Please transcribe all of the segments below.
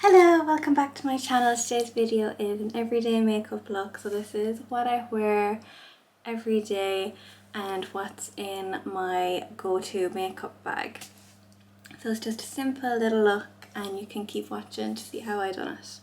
Hello, welcome back to my channel. Today's video is an everyday makeup look. So this is what I wear every day and what's in my go-to makeup bag. So it's just a simple little look and you can keep watching to see how I done it.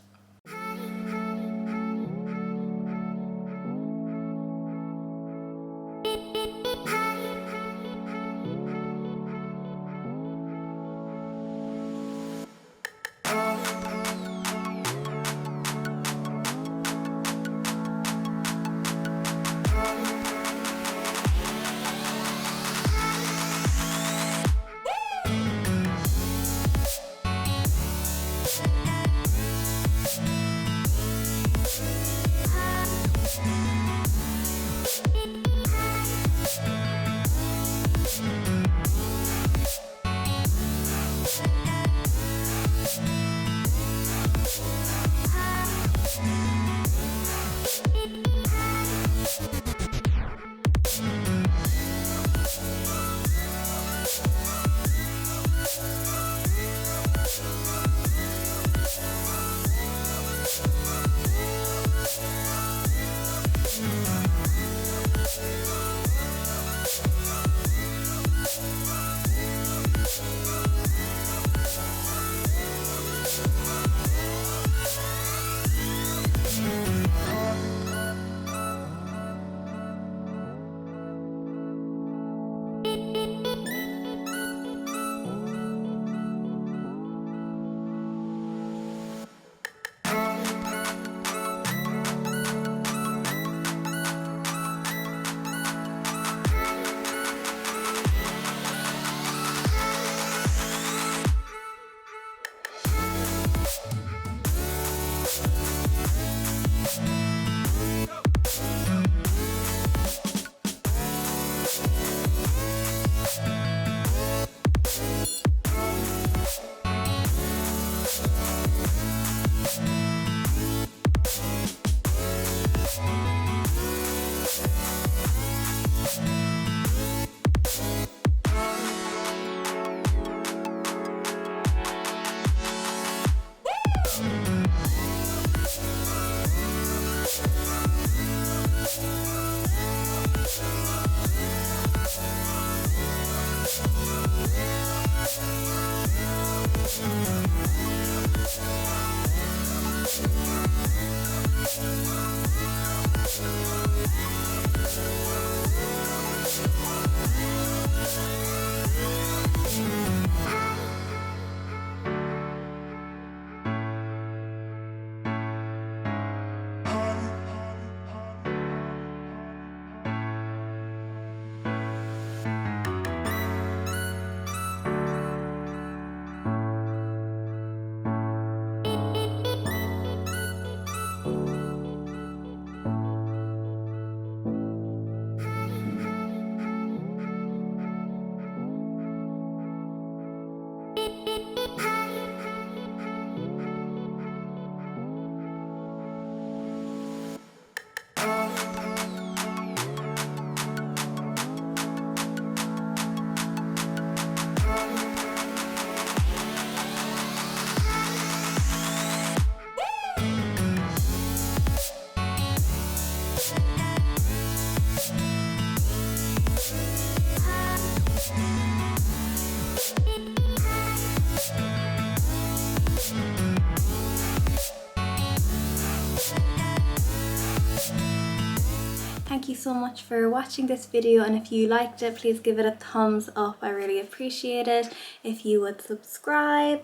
Thank you so much for watching this video, and if you liked it, please give it a thumbs up. I really appreciate it. If you would subscribe,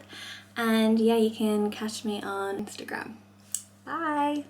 and yeah, you can catch me on Instagram. Bye!